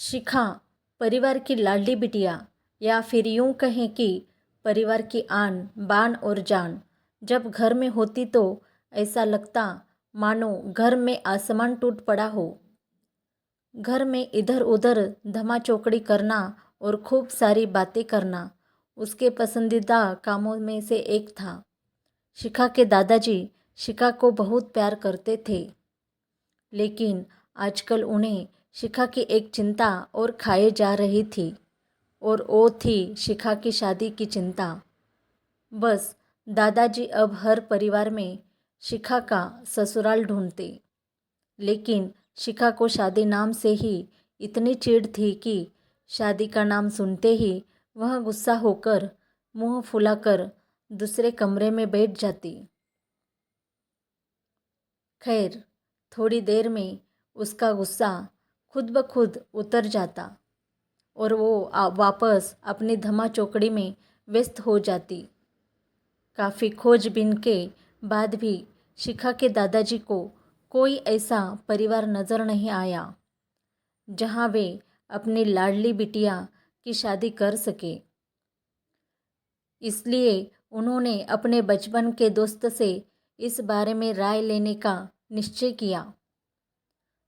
शिखा परिवार की लाडली बिटिया या फिर यूं कहें कि परिवार की आन बान और जान जब घर में होती तो ऐसा लगता मानो घर में आसमान टूट पड़ा हो। घर में इधर उधर धमाचौकड़ी करना और खूब सारी बातें करना उसके पसंदीदा कामों में से एक था। शिखा के दादाजी शिखा को बहुत प्यार करते थे, लेकिन आजकल उन्हें शिखा की एक चिंता और खाए जा रही थी, और वो थी शिखा की शादी की चिंता। बस दादाजी अब हर परिवार में शिखा का ससुराल ढूंढते, लेकिन शिखा को शादी नाम से ही इतनी चिढ़ थी कि शादी का नाम सुनते ही वह गुस्सा होकर मुंह फुलाकर दूसरे कमरे में बैठ जाती। खैर, थोड़ी देर में उसका गुस्सा खुद ब खुद उतर जाता और वो वापस अपनी धमा चौकड़ी में व्यस्त हो जाती। काफ़ी खोजबीन के बाद भी शिखा के दादाजी को कोई ऐसा परिवार नज़र नहीं आया जहाँ वे अपनी लाडली बिटिया की शादी कर सके। इसलिए उन्होंने अपने बचपन के दोस्त से इस बारे में राय लेने का निश्चय किया।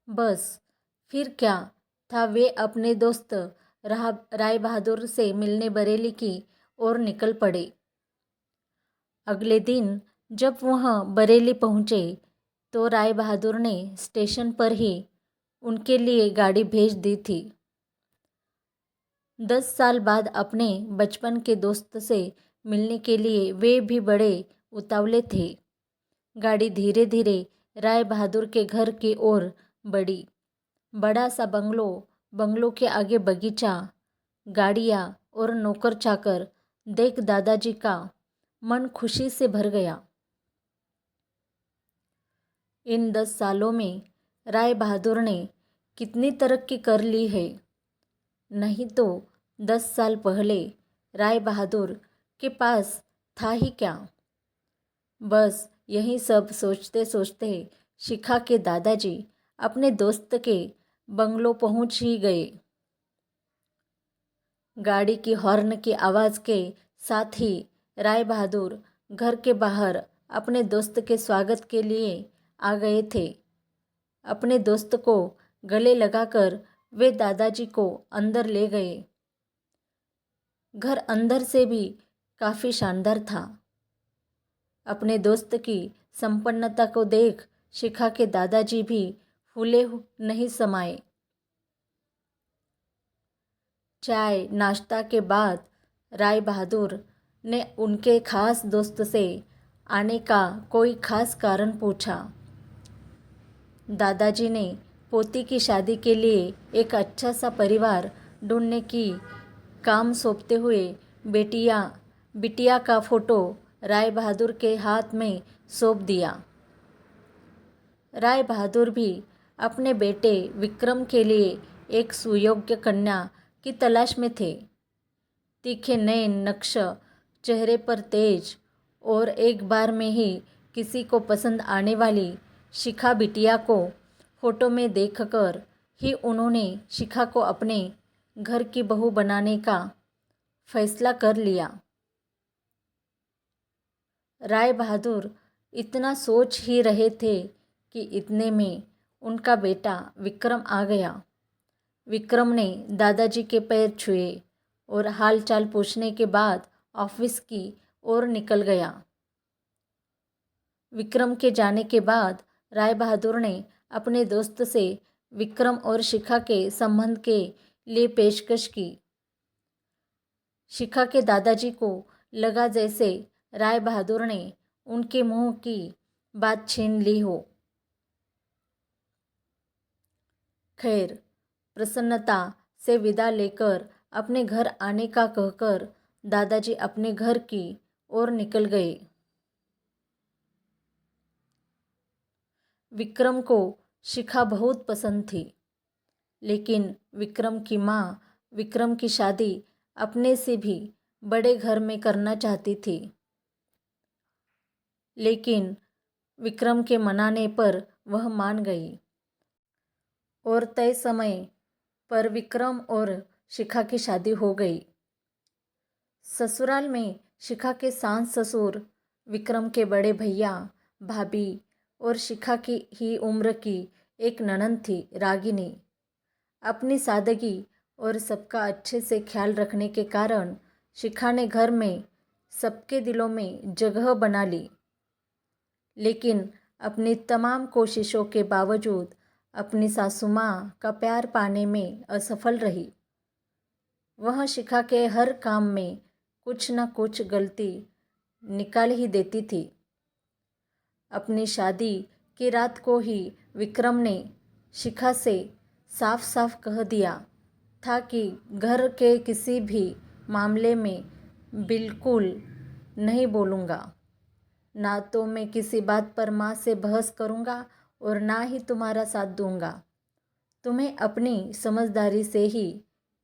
बस फिर क्या था, वे अपने दोस्त राय बहादुर से मिलने बरेली की ओर निकल पड़े। अगले दिन जब वह बरेली पहुँचे तो राय बहादुर ने स्टेशन पर ही उनके लिए गाड़ी भेज दी थी। 10 साल बाद अपने बचपन के दोस्त से मिलने के लिए वे भी बड़े उतावले थे। गाड़ी धीरे धीरे राय बहादुर के घर की ओर बढ़ी। बड़ा सा बंगलो के आगे बगीचा, गाड़ियाँ और नौकर चाकर देख दादाजी का मन खुशी से भर गया। इन 10 सालों में राय बहादुर ने कितनी तरक्की कर ली है। नहीं तो 10 साल पहले राय बहादुर के पास था ही क्या। बस यही सब सोचते सोचते शिखा के दादाजी अपने दोस्त के बंगलो पहुंच ही गए। गाड़ी की हॉर्न की आवाज़ के साथ ही राय बहादुर घर के बाहर अपने दोस्त के स्वागत के लिए आ गए थे। अपने दोस्त को गले लगाकर वे दादाजी को अंदर ले गए। घर अंदर से भी काफ़ी शानदार था। अपने दोस्त की संपन्नता को देख शिखा के दादाजी भी फूले नहीं समाये। चाय नाश्ता के बाद राय बहादुर ने उनके खास दोस्त से आने का कोई खास कारण पूछा। दादाजी ने पोती की शादी के लिए एक अच्छा सा परिवार ढूंढने की काम सौंपते हुए बिटिया का फोटो राय बहादुर के हाथ में सौंप दिया। राय बहादुर भी अपने बेटे विक्रम के लिए एक सुयोग्य कन्या की तलाश में थे। तीखे नए नक्श, चेहरे पर तेज और एक बार में ही किसी को पसंद आने वाली शिखा बिटिया को फोटो में देखकर ही उन्होंने शिखा को अपने घर की बहू बनाने का फैसला कर लिया। राय बहादुर इतना सोच ही रहे थे कि इतने में उनका बेटा विक्रम आ गया। विक्रम ने दादाजी के पैर छुए और हाल चाल पूछने के बाद ऑफिस की ओर निकल गया। विक्रम के जाने के बाद राय बहादुर ने अपने दोस्त से विक्रम और शिखा के संबंध के लिए पेशकश की। शिखा के दादाजी को लगा जैसे राय बहादुर ने उनके मुंह की बात छीन ली हो। खैर, प्रसन्नता से विदा लेकर अपने घर आने का कहकर दादाजी अपने घर की ओर निकल गए। विक्रम को शिखा बहुत पसंद थी, लेकिन विक्रम की माँ विक्रम की शादी अपने से भी बड़े घर में करना चाहती थी। लेकिन विक्रम के मनाने पर वह मान गई और तय समय पर विक्रम और शिखा की शादी हो गई। ससुराल में शिखा के सास ससुर, विक्रम के बड़े भैया भाभी और शिखा की ही उम्र की एक ननंद थी, रागिनी। अपनी सादगी और सबका अच्छे से ख्याल रखने के कारण शिखा ने घर में सबके दिलों में जगह बना ली। लेकिन अपनी तमाम कोशिशों के बावजूद अपनी सासू माँ का प्यार पाने में असफल रही। वह शिखा के हर काम में कुछ न कुछ गलती निकाल ही देती थी। अपनी शादी की रात को ही विक्रम ने शिखा से साफ साफ कह दिया था कि घर के किसी भी मामले में बिल्कुल नहीं बोलूँगा, ना तो मैं किसी बात पर माँ से बहस करूँगा और ना ही तुम्हारा साथ दूँगा। तुम्हें अपनी समझदारी से ही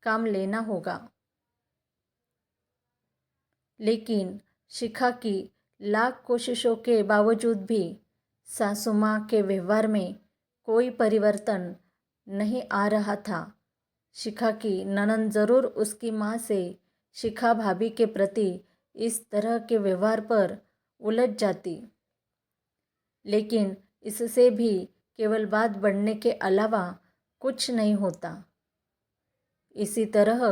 काम लेना होगा। लेकिन शिखा की लाख कोशिशों के बावजूद भी सासू माँ के व्यवहार में कोई परिवर्तन नहीं आ रहा था। शिखा की ननंद ज़रूर उसकी माँ से शिखा भाभी के प्रति इस तरह के व्यवहार पर उलझ जाती, लेकिन इससे भी केवल बात बढ़ने के अलावा कुछ नहीं होता। इसी तरह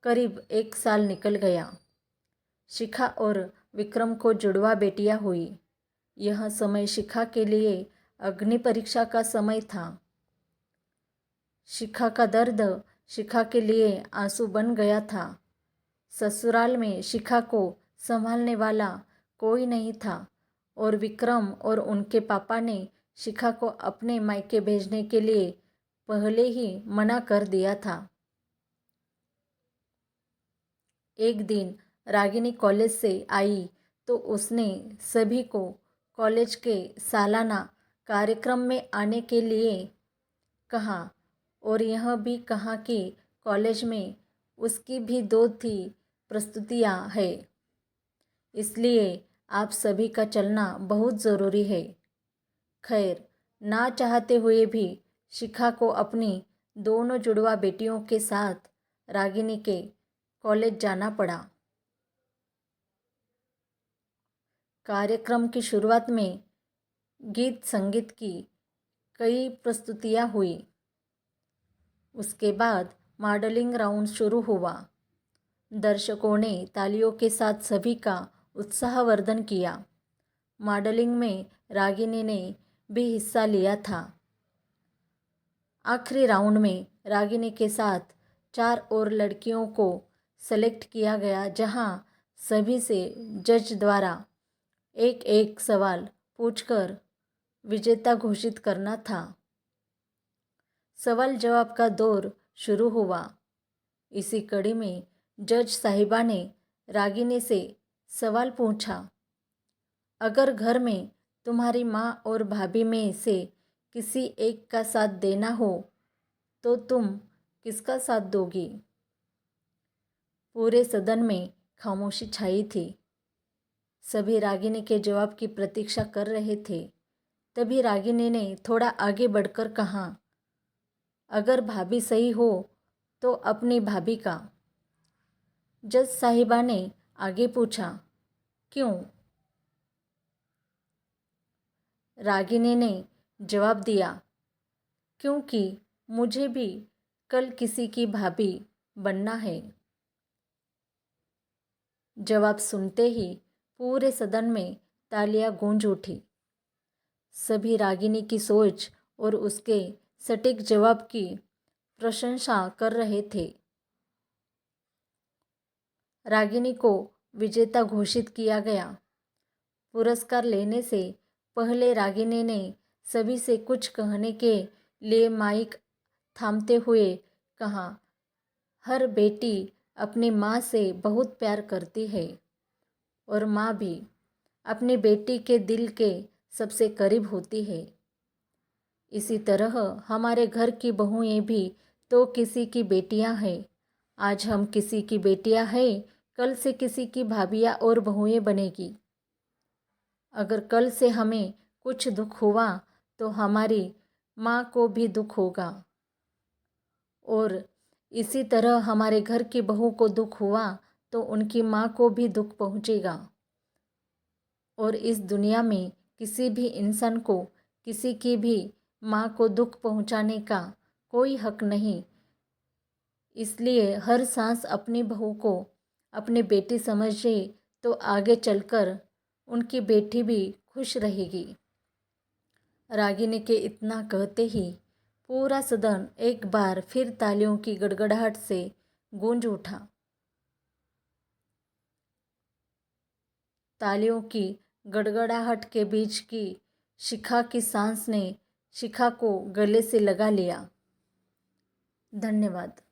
करीब 1 साल निकल गया। शिखा और विक्रम को जुड़वा बेटियां हुई। यह समय शिखा के लिए अग्नि परीक्षा का समय था। शिखा का दर्द शिखा के लिए आंसू बन गया था। ससुराल में शिखा को संभालने वाला कोई नहीं था और विक्रम और उनके पापा ने शिखा को अपने मायके भेजने के लिए पहले ही मना कर दिया था। एक दिन रागिनी कॉलेज से आई तो उसने सभी को कॉलेज के सालाना कार्यक्रम में आने के लिए कहा और यह भी कहा कि कॉलेज में उसकी भी 2-3 प्रस्तुतियाँ हैं, इसलिए आप सभी का चलना बहुत ज़रूरी है। खैर, ना चाहते हुए भी शिखा को अपनी दोनों जुड़वा बेटियों के साथ रागिनी के कॉलेज जाना पड़ा। कार्यक्रम की शुरुआत में गीत संगीत की कई प्रस्तुतियाँ हुई। उसके बाद मॉडलिंग राउंड शुरू हुआ। दर्शकों ने तालियों के साथ सभी का उत्साहवर्धन किया। मॉडलिंग में रागिनी ने भी हिस्सा लिया था। आखिरी राउंड में रागिनी के साथ 4 और लड़कियों को सेलेक्ट किया गया, जहां सभी से जज द्वारा एक एक सवाल पूछकर विजेता घोषित करना था। सवाल जवाब का दौर शुरू हुआ। इसी कड़ी में जज साहिबा ने रागिनी से सवाल पूछा, अगर घर में तुम्हारी माँ और भाभी में से किसी एक का साथ देना हो तो तुम किसका साथ दोगी? पूरे सदन में खामोशी छाई थी। सभी रागिनी के जवाब की प्रतीक्षा कर रहे थे। तभी रागिनी ने थोड़ा आगे बढ़कर कहा, अगर भाभी सही हो तो अपनी भाभी का। जज साहिबा ने आगे पूछा, क्यों? रागिनी ने जवाब दिया, क्योंकि मुझे भी कल किसी की भाभी बनना है। जवाब सुनते ही पूरे सदन में तालियां गूंज उठी। सभी रागिनी की सोच और उसके सटीक जवाब की प्रशंसा कर रहे थे। रागिनी को विजेता घोषित किया गया। पुरस्कार लेने से पहले रागिनी ने सभी से कुछ कहने के लिए माइक थामते हुए कहा, हर बेटी अपनी माँ से बहुत प्यार करती है और माँ भी अपनी बेटी के दिल के सबसे करीब होती है। इसी तरह हमारे घर की बहुएं भी तो किसी की बेटियां हैं। आज हम किसी की बेटियां हैं, कल से किसी की भाभियां और बहुएं बनेगी। अगर कल से हमें कुछ दुख हुआ तो हमारी माँ को भी दुख होगा और इसी तरह हमारे घर की बहू को दुख हुआ तो उनकी माँ को भी दुख पहुँचेगा। और इस दुनिया में किसी भी इंसान को किसी की भी माँ को दुख पहुँचाने का कोई हक नहीं। इसलिए हर सांस अपनी बहू को अपनी बेटी समझे तो आगे चलकर उनकी बेटी भी खुश रहेगी। रागिनी के इतना कहते ही पूरा सदन एक बार फिर तालियों की गड़गड़ाहट से गूंज उठा। तालियों की गड़गड़ाहट के बीच की शिखा की सांस ने शिखा को गले से लगा लिया। धन्यवाद।